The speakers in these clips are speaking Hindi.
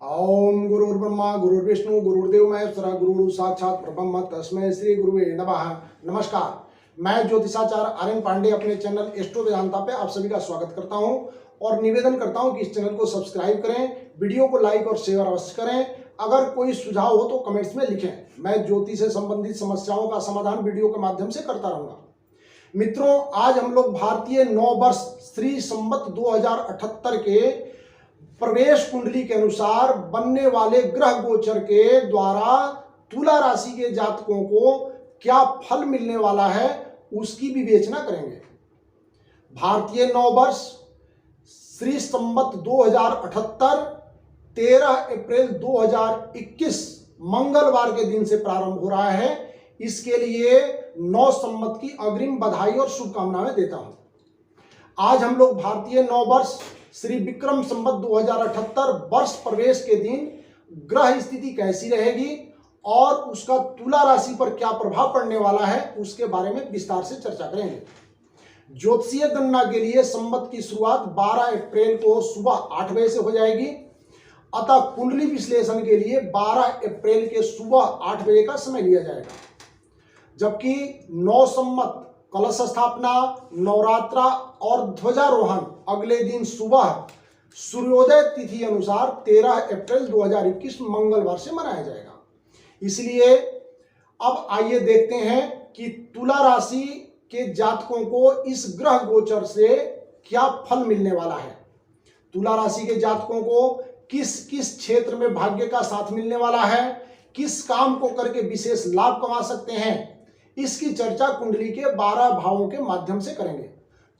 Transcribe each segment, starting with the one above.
ओम गुरुर्ब्रह्मा गुरुर्विष्णु गुरुर्देव महेश्वरा गुरु साक्षात परब्रह्म तस्मै श्री गुरुवे नमः। नमस्कार, मैं ज्योतिषाचार्य आर्यन पांडे अपने चैनल एस्ट्रो वेदांता पे आप सभी का स्वागत करता हूं और निवेदन करता हूं कि इस चैनल को सब्सक्राइब करें, वीडियो को लाइक और शेयर अवश्य करें। अगर कोई सुझाव हो तो कमेंट्स में लिखें। मैं ज्योतिष से संबंधित समस्याओं का समाधान वीडियो के माध्यम से करता रहूंगा। मित्रों, आज हम लोग भारतीय नव वर्ष श्री संवत 2078 के प्रवेश कुंडली के अनुसार बनने वाले ग्रह गोचर के द्वारा तुला राशि के जातकों को क्या फल मिलने वाला है उसकी विवेचना करेंगे। भारतीय नव वर्ष श्री संवत 2078 13 अप्रैल 2021 मंगलवार के दिन से प्रारंभ हो रहा है। इसके लिए नव संवत की अग्रिम बधाई और शुभकामनाएं देता हूं। आज हम लोग भारतीय नव वर्ष श्री विक्रम संवत 2078 वर्ष प्रवेश के दिन ग्रह स्थिति कैसी रहेगी और उसका तुला राशि पर क्या प्रभाव पड़ने वाला है उसके बारे में विस्तार से चर्चा करेंगे। ज्योतिषीय गणना के लिए संवत की शुरुआत 12 अप्रैल को सुबह 8 बजे से हो जाएगी। अतः कुंडली विश्लेषण के लिए 12 अप्रैल के सुबह 8 बजे का समय लिया जाएगा, जबकि नौ संवत कलश स्थापना, नवरात्रा और ध्वजारोहण अगले दिन सुबह सूर्योदय तिथि अनुसार 13 अप्रैल 2021 मंगलवार से मनाया जाएगा। इसलिए अब आइए देखते हैं कि तुला राशि के जातकों को इस ग्रह गोचर से क्या फल मिलने वाला है। तुला राशि के जातकों को किस किस क्षेत्र में भाग्य का साथ मिलने वाला है, किस काम को करके विशेष लाभ कमा सकते हैं, इसकी चर्चा कुंडली के 12 भावों के माध्यम से करेंगे।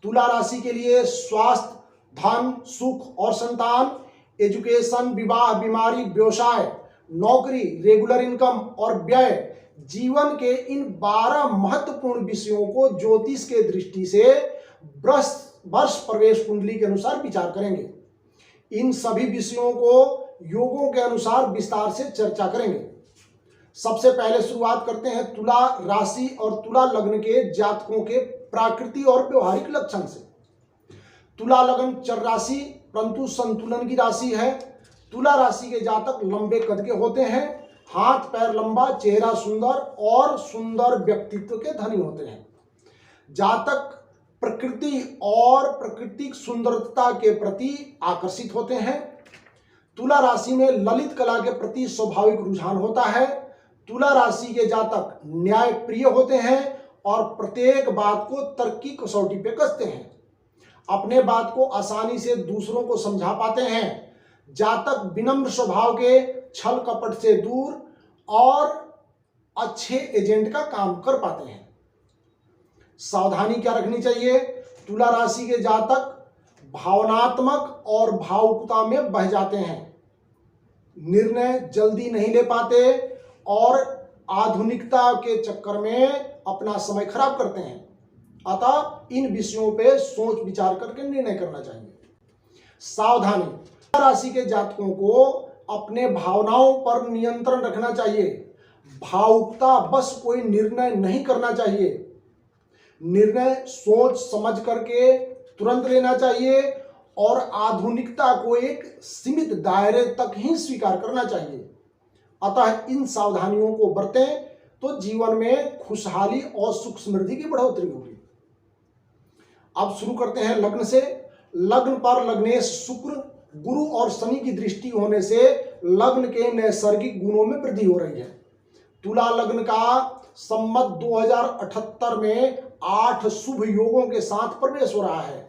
तुला राशि के लिए स्वास्थ्य, धन, सुख और संतान, एजुकेशन, विवाह, बीमारी, व्यवसाय, नौकरी, रेगुलर इनकम और व्यय, जीवन के इन 12 महत्वपूर्ण विषयों को ज्योतिष के दृष्टि से वर्ष प्रवेश कुंडली के अनुसार विचार करेंगे। इन सभी विषयों को योगों के अनुसार विस्तार से चर्चा करेंगे। सबसे पहले शुरुआत करते हैं तुला राशि और तुला लग्न के जातकों के प्राकृतिक और व्यवहारिक लक्षण से। तुला लग्न चर राशि परंतु संतुलन की राशि है। तुला राशि के जातक लंबे कद के होते हैं, हाथ पैर लंबा, चेहरा सुंदर और सुंदर व्यक्तित्व के धनी होते हैं। जातक प्रकृति और प्राकृतिक सुंदरता के प्रति आकर्षित होते हैं। तुला राशि में ललित कला के प्रति स्वाभाविक रुझान होता है। तुला राशि के जातक न्याय प्रिय होते हैं और प्रत्येक बात को तर्क की कसौटी पे कसते हैं। अपने बात को आसानी से दूसरों को समझा पाते हैं। जातक विनम्र स्वभाव के, छल कपट से दूर और अच्छे एजेंट का काम कर पाते हैं। सावधानी क्या रखनी चाहिए? तुला राशि के जातक भावनात्मक और भावुकता में बह जाते हैं, निर्णय जल्दी नहीं ले पाते और आधुनिकता के चक्कर में अपना समय खराब करते हैं। अतः इन विषयों पे सोच विचार करके निर्णय करना चाहिए। सावधानी, राशि के जातकों को अपने भावनाओं पर नियंत्रण रखना चाहिए। भावुकता बस कोई निर्णय नहीं करना चाहिए। निर्णय सोच समझ करके तुरंत लेना चाहिए और आधुनिकता को एक सीमित दायरे तक ही स्वीकार करना चाहिए। अतः इन सावधानियों को बरतें तो जीवन में खुशहाली और सुख समृद्धि की बढ़ोतरी होगी। अब शुरू करते हैं लग्न से। लग्न पर लग्नेश शुक्र, गुरु और शनि की दृष्टि होने से लग्न के नैसर्गिक गुणों में वृद्धि हो रही है। तुला लग्न का संवत 2078 में 8 शुभ योगों के साथ प्रवेश हो रहा है,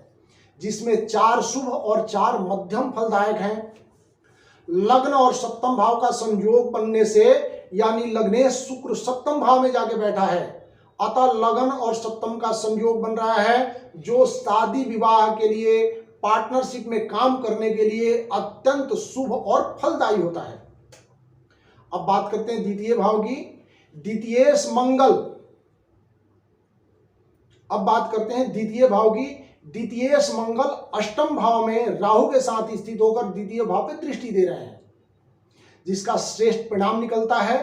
जिसमें 4 शुभ और 4 मध्यम फलदायक हैं। लग्न और सप्तम भाव का संयोग बनने से यानी लग्नेश शुक्र सप्तम भाव में जाके बैठा है। अतः लग्न और सप्तम का संयोग बन रहा है जो शादी विवाह के लिए, पार्टनरशिप में काम करने के लिए अत्यंत शुभ और फलदायी होता है। अब बात करते हैं द्वितीय भाव की। द्वितीयेश मंगल, अब बात करते हैं द्वितीय भाव की। द्वितीयेश मंगल अष्टम भाव में राहु के साथ स्थित होकर द्वितीय भाव पे दृष्टि दे रहे हैं, जिसका श्रेष्ठ परिणाम निकलता है।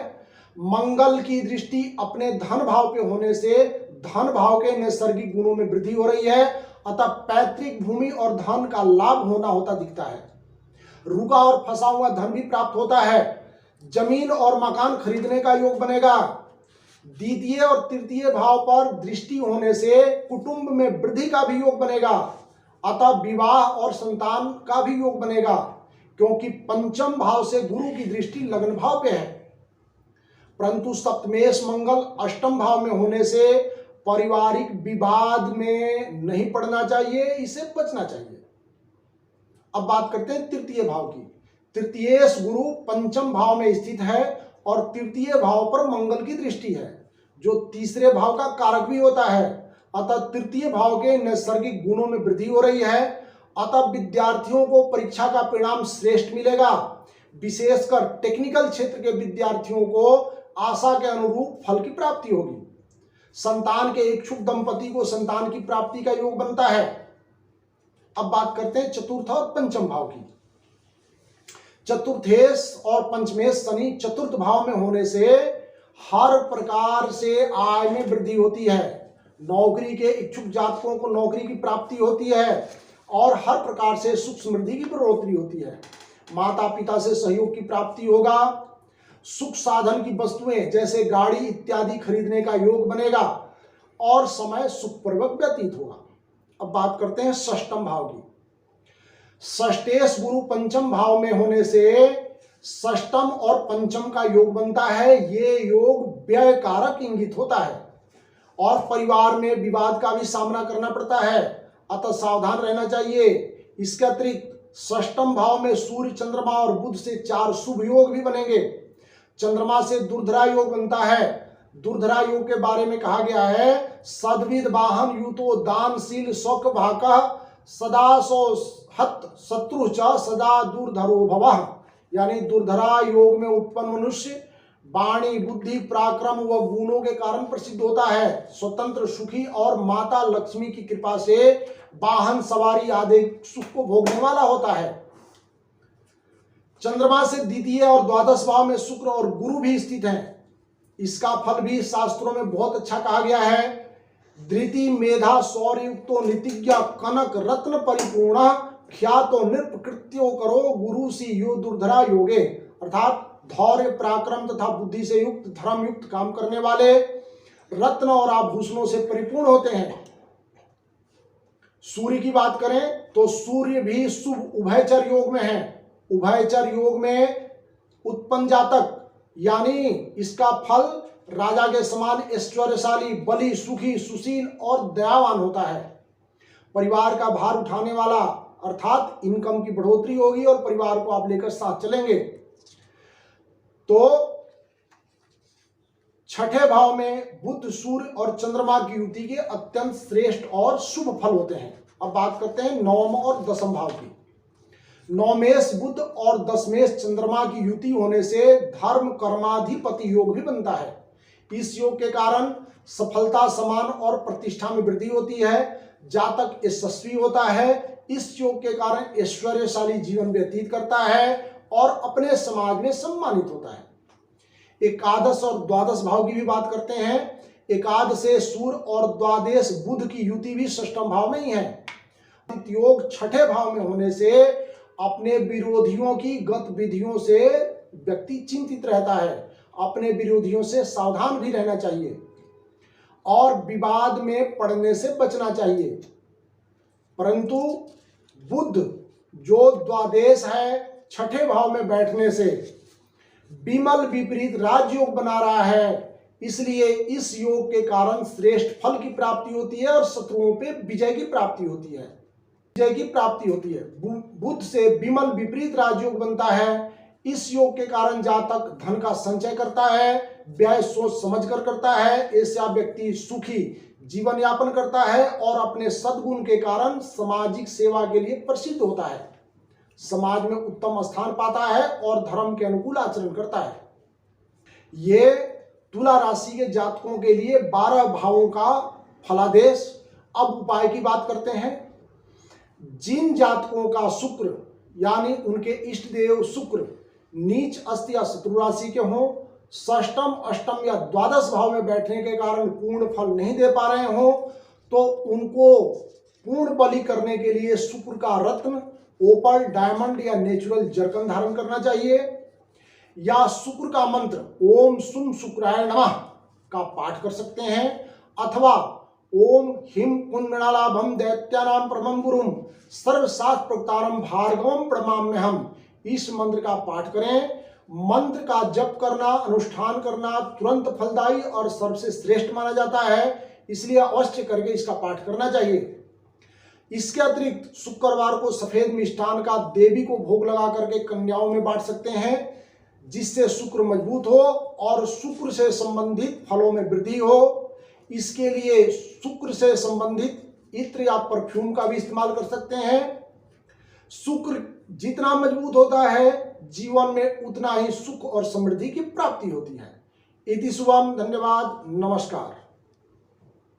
मंगल की दृष्टि अपने धन भाव पे होने से धन भाव के नैसर्गिक गुणों में वृद्धि हो रही है। अतः पैतृक भूमि और धन का लाभ होना होता दिखता है। रुका और फंसा हुआ धन भी प्राप्त होता है। जमीन और मकान खरीदने का योग बनेगा। द्वितीय और तृतीय भाव पर दृष्टि होने से कुटुंब में वृद्धि का भी योग बनेगा। अतः विवाह और संतान का भी योग बनेगा, क्योंकि पंचम भाव से गुरु की दृष्टि लग्न भाव पे है। परंतु सप्तमेश मंगल अष्टम भाव में होने से पारिवारिक विवाद में नहीं पड़ना चाहिए, इसे बचना चाहिए। अब बात करते हैं तृतीय भाव की। तृतीयेश गुरु पंचम भाव में स्थित है और तृतीय भाव पर मंगल की दृष्टि है, जो तीसरे भाव का कारक भी होता है। अतः तृतीय भाव के नैसर्गिक गुणों में वृद्धि हो रही है। अतः विद्यार्थियों को परीक्षा का परिणाम श्रेष्ठ मिलेगा। विशेषकर टेक्निकल क्षेत्र के विद्यार्थियों को आशा के अनुरूप फल की प्राप्ति होगी। संतान के इच्छुक दंपति को संतान की प्राप्ति का योग बनता है। अब बात करते हैं चतुर्थ और पंचम भाव की। चतुर्थेश और पंचमेश शनि चतुर्थ भाव में होने से हर प्रकार से आय में वृद्धि होती है। नौकरी के इच्छुक जातकों को नौकरी की प्राप्ति होती है और हर प्रकार से सुख समृद्धि की बढ़ोतरी होती है। माता पिता से सहयोग की प्राप्ति होगा। सुख साधन की वस्तुएं जैसे गाड़ी इत्यादि खरीदने का योग बनेगा और समय सुखपूर्वक व्यतीत होगा। अब बात करते हैं षष्ठम भाव की। षष्ठेश गुरु पंचम भाव में होने से षष्ठम और पंचम का योग बनता है। ये योग व्यय कारक इंगित होता है और परिवार में विवाद का भी सामना करना पड़ता है, अतः सावधान रहना चाहिए। इसके अतिरिक्त षष्ठम भाव में सूर्य चंद्रमा और बुध से 4 शुभ योग भी बनेंगे। चंद्रमा से दुर्धरा योग बनता है। दुर्धरा योग के बारे में कहा गया है, सद्विद वाहन युतो दानशील शौक भाका सदा सो हत शत्रु च सदा दुर्धरो भवः। यानी दुर्धरा योग में उत्पन्न मनुष्य वाणी बुद्धि पराक्रम व गुणों के कारण प्रसिद्ध होता है। स्वतंत्र सुखी और माता लक्ष्मी की कृपा से वाहन सवारी आदि सुख को भोगने वाला होता है। चंद्रमा से द्वितीय और द्वादश भाव में शुक्र और गुरु भी स्थित हैं। इसका फल भी शास्त्रों में बहुत अच्छा कहा गया है। धृति मेधा शौर्य युक्तो नीतिज्ञ कनक रत्न परिपूर्ण ख्यातो नृपकृत्यो करो गुरु सी यो दुर्धरा योगे। अर्थात धौर्य पराक्रम तथा बुद्धि से युक्त धर्म युक्त काम करने वाले रत्न और आभूषणों से परिपूर्ण होते हैं। सूर्य की बात करें तो सूर्य भी शुभ उभयचर योग में है। उभयचर योग में उत्पन्न जातक यानी इसका फल राजा के समान ऐश्वर्यशाली बली सुखी सुशील और दयावान होता है। परिवार का भार उठाने वाला अर्थात इनकम की बढ़ोतरी होगी और परिवार को आप लेकर साथ चलेंगे। तो छठे भाव में बुध सूर्य और चंद्रमा की युति के अत्यंत श्रेष्ठ और शुभ फल होते हैं। अब बात करते हैं नवम और दसम भाव की। नौमेश बुध और दशमेश चंद्रमा की युति होने से धर्म कर्माधिपति योग भी बनता है। इस योग के कारण सफलता समान और प्रतिष्ठा में वृद्धि होती है। जातक यशस्वी होता है। इस योग के कारण ऐश्वर्यशाली जीवन व्यतीत करता है और अपने समाज में सम्मानित होता है। एकादश और द्वादश भाव की भी बात करते हैं। एकादश से सूर्य और द्वादश बुध की युति भी षष्ठम भाव में ही है। योग छठे भाव में होने से अपने विरोधियों की गतिविधियों से व्यक्ति चिंतित रहता है। अपने विरोधियों से सावधान भी रहना चाहिए और विवाद में पड़ने से बचना चाहिए। परंतु बुध जो द्वादश है छठे भाव में बैठने से विमल विपरीत राजयोग बना रहा है, इसलिए इस योग के कारण श्रेष्ठ फल की प्राप्ति होती है और शत्रुओं पे विजय की प्राप्ति होती है। बुध से विमल विपरीत राजयोग बनता है। इस योग के कारण जातक धन का संचय करता है, व्यय सोच समझ कर करता है। ऐसा व्यक्ति सुखी जीवन यापन करता है और अपने सद्गुण के कारण सामाजिक सेवा के लिए प्रसिद्ध होता है। समाज में उत्तम स्थान पाता है और धर्म के अनुकूल आचरण करता है। ये तुला राशि के जातकों के लिए 12 भावों का फलादेश। अब उपाय की बात करते हैं। जिन जातकों का शुक्र यानी उनके इष्ट देव शुक्र नीच अस्त या शत्रु राशि के हों, षष्टम अष्टम या द्वादश भाव में बैठने के कारण पूर्ण फल नहीं दे पा रहे हों, तो उनको पूर्ण बलि करने के लिए शुक्र का रत्न ओपल, डायमंड या नेचुरल जरकन धारण करना चाहिए, या शुक्र का मंत्र ओम सुम शुक्राय नमः का पाठ कर सकते हैं, अथवा ओम हिम पुण्यलाभम दैत्यानाम परमं गुरुम सर्वशास्त्र प्रोक्तारम भार्गवम प्रणमाम्यहम, इस मंत्र का पाठ करें। मंत्र का जप करना, अनुष्ठान करना तुरंत फलदायी और सबसे श्रेष्ठ माना जाता है, इसलिए अवश्य करके इसका पाठ करना चाहिए। इसके अतिरिक्त शुक्रवार को सफेद मिष्ठान का देवी को भोग लगा करके कन्याओं में बांट सकते हैं, जिससे शुक्र मजबूत हो और शुक्र से संबंधित फलों में वृद्धि हो। इसके लिए शुक्र से संबंधित इत्र या परफ्यूम का भी इस्तेमाल कर सकते हैं। शुक्र जितना मजबूत होता है, जीवन में उतना ही सुख और समृद्धि की प्राप्ति होती है। इति शुभम, धन्यवाद, नमस्कार।